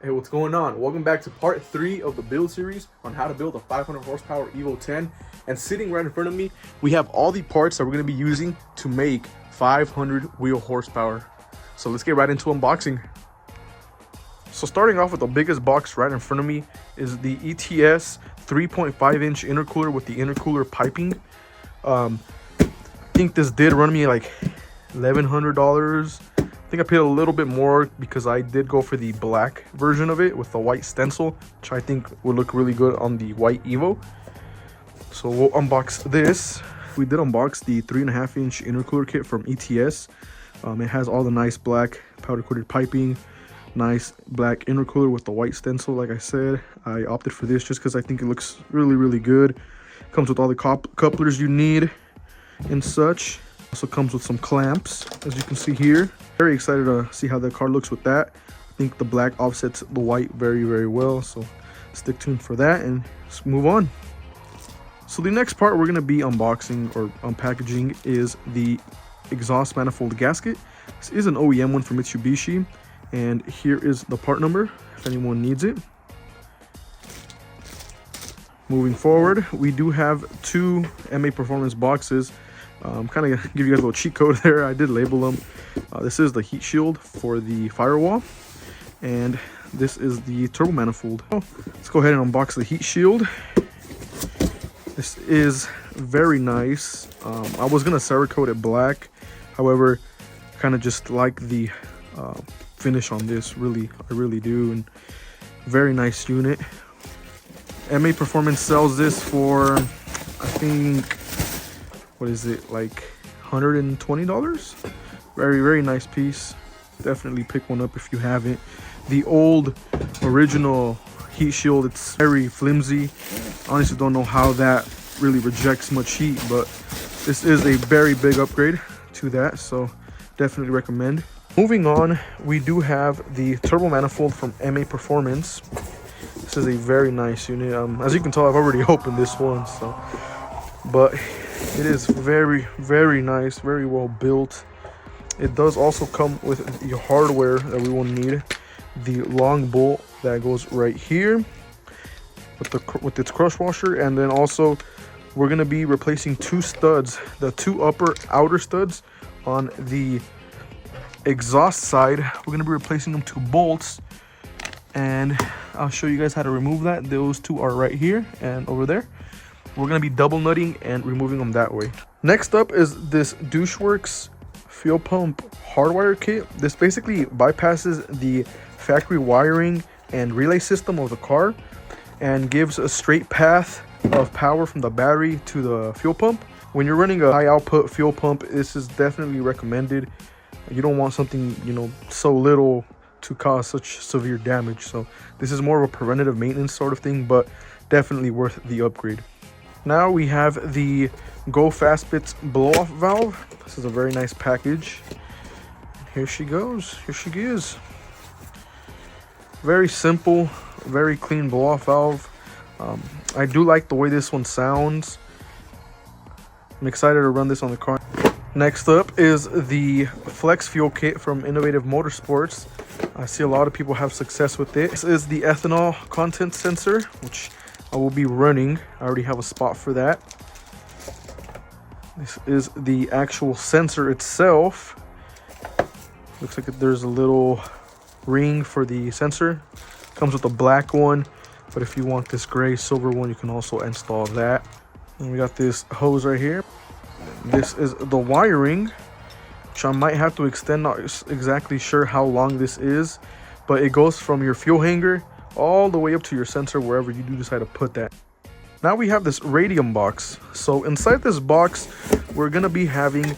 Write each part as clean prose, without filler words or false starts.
Hey, what's going on? Welcome back to part 3 of the build series on how to build a 500 horsepower EVO 10. And sitting right in front of me, we have all the parts that we're going to be using to make 500 wheel horsepower. So let's get right into unboxing. So starting off with the biggest box right in front of me is the ETS 3.5-inch intercooler with the intercooler piping. I think this did run me like $1,100. I think I paid a little bit more because I did go for the black version of it with the white stencil, which I think would look really good on the white EVO. So we'll unbox this. We did unbox the 3.5-inch intercooler kit from ETS. It has all the nice black powder coated piping, nice black intercooler with the white stencil. Like I said, I opted for this just because I think it looks really good. Comes with all the couplers you need and such. Also comes with some clamps, as you can see here. Very excited to see how the car looks with that. I think the black offsets the white very well, so stick tuned for that and let's move on. So the next part we're going to be unboxing or unpackaging is the exhaust manifold gasket. This is an OEM one from Mitsubishi, and here is the part number if anyone needs it. Moving forward, we do have two MA Performance boxes. Kind of give you guys a little cheat code there. I did label them. This is the heat shield for the firewall, and this is the turbo manifold. Let's go ahead and unbox the heat shield. This is very nice. I was gonna Cerakote it black, however, kind of just like the finish on this. I really do, and very nice unit. MA Performance sells this for, I think, what is it, like $120? Very nice piece. Definitely pick one up if you haven't. The old original heat shield, it's very flimsy. Honestly don't know how that really rejects much heat, but this is a very big upgrade to that, so definitely recommend. Moving on, we do have the turbo manifold from MA Performance. This is a very nice unit. As you can tell, I've already opened this one, so, but it is very nice, very well built. It does also come with the hardware that we will need. The long bolt that goes right here with its crush washer, and then also we're going to be replacing two studs, the two outer studs on the exhaust side. We're going to be replacing them to bolts, and I'll show you guys how to remove that. Those two are right here and over there. We're going to be double nutting and removing them that way. Next up is this DoucheWorks fuel pump hardwire kit. This basically bypasses the factory wiring and relay system of the car and gives a straight path of power from the battery to the fuel pump. When you're running a high output fuel pump, this is definitely recommended. You don't want something, you know, so little to cause such severe damage. So this is more of a preventative maintenance sort of thing, but definitely worth the upgrade. Now we have the Go Fast Bits blow-off valve. This is a very nice package. Here she goes. Here she is. Very simple, very clean blow-off valve. I do like the way this one sounds. I'm excited to run this on the car. Next up is the Flex Fuel Kit from Innovative Motorsports. I see a lot of people have success with it. This is the ethanol content sensor, which I will be running. I already have a spot for that. This is the actual sensor itself. Looks like there's a little ring for the sensor. Comes with a black one, but if you want this gray silver one, you can also install that. And we got this hose right here. This is the wiring, which I might have to extend. Not exactly sure how long this is, but it goes from your fuel hanger all the way up to your sensor, wherever you do decide to put that. Now we have this radium box. So inside this box, we're gonna be having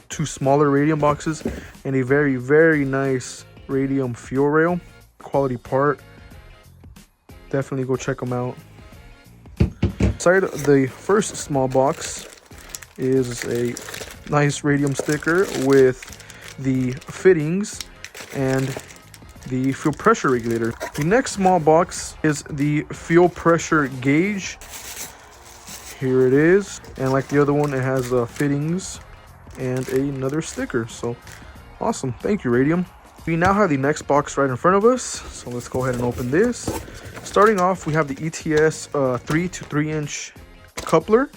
two smaller radium boxes and a very nice radium fuel rail. Quality part. Definitely go check them out. Inside the first small box is a nice radium sticker with the fittings and the fuel pressure regulator. The next small box is the fuel pressure gauge. Here it is, and like the other one, it has fittings and another sticker. So awesome. Thank you, Radium. We now have the next box right in front of us, so let's go ahead and open this. Starting off, we have the ETS 3 to 3 inch coupler.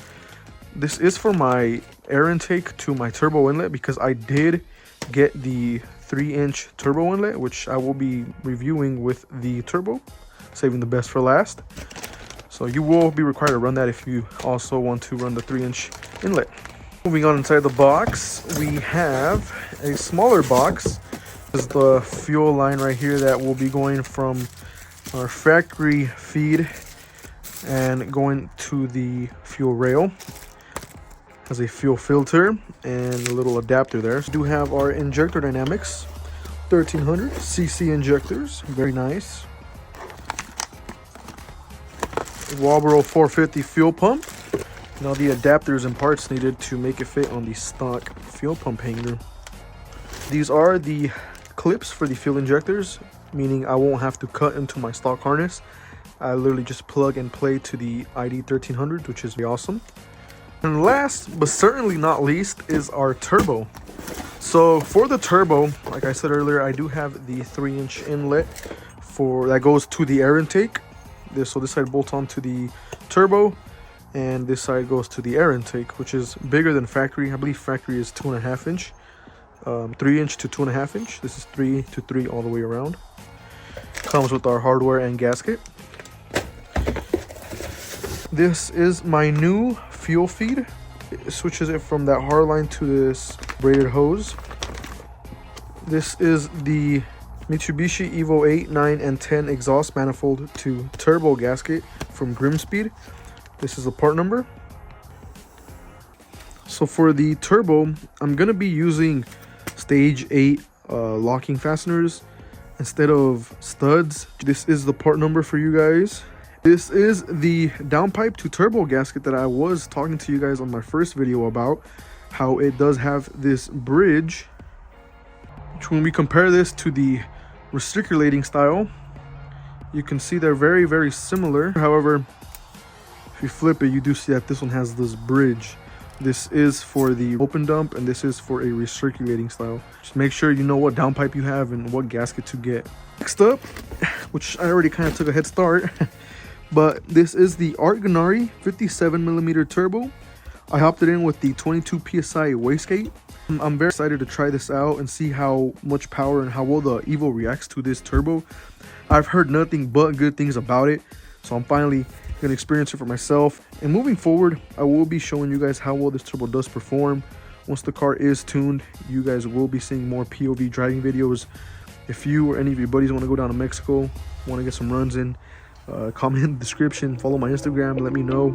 This is for my air intake to my turbo inlet, because I did get the 3-inch turbo inlet, which I will be reviewing with the turbo, saving the best for last. So you will be required to run that if you also want to run the 3-inch inlet. Moving on inside the box, we have a smaller box. This is the fuel line right here that will be going from our factory feed and going to the fuel rail. Has a fuel filter and a little adapter there. We do have our injector dynamics, 1300 cc injectors, very nice. Walbro 450 fuel pump. Now the adapters and parts needed to make it fit on the stock fuel pump hanger. These are the clips for the fuel injectors, meaning I won't have to cut into my stock harness. I literally just plug and play to the ID 1300, which is awesome. And last but certainly not least is our turbo. So for the turbo, like I said earlier, I do have the 3-inch inlet for that goes to the air intake. This side bolts onto the turbo, and this side goes to the air intake, which is bigger than factory. I believe factory is 2.5 inch, 3-inch to 2.5 inch. This is 3 to 3 all the way around. Comes with our hardware and gasket. This is my new fuel feed. It switches it from that hard line to this braided hose. This is the Mitsubishi EVO 8, 9, and 10 exhaust manifold to turbo gasket from Grimspeed. This is the part number. So for the turbo, I'm going to be using stage 8 locking fasteners instead of studs. This is the part number for you guys. This is the downpipe to turbo gasket that I was talking to you guys on my first video about, how it does have this bridge, which when we compare this to the recirculating style, you can see they're very, very similar. However, if you flip it, you do see that this one has this bridge. This is for the open dump, and this is for a recirculating style. Just make sure you know what downpipe you have and what gasket to get. Next up, which I already kind of took a head start, but this is the Argonari 57mm turbo. I hopped it in with the 22 psi wastegate. I'm very excited to try this out and see how much power and how well the EVO reacts to this turbo. I've heard nothing but good things about it, so I'm finally going to experience it for myself. And moving forward, I will be showing you guys how well this turbo does perform. Once the car is tuned, you guys will be seeing more POV driving videos. If you or any of your buddies want to go down to Mexico, want to get some runs in, comment in the description, follow my Instagram, let me know.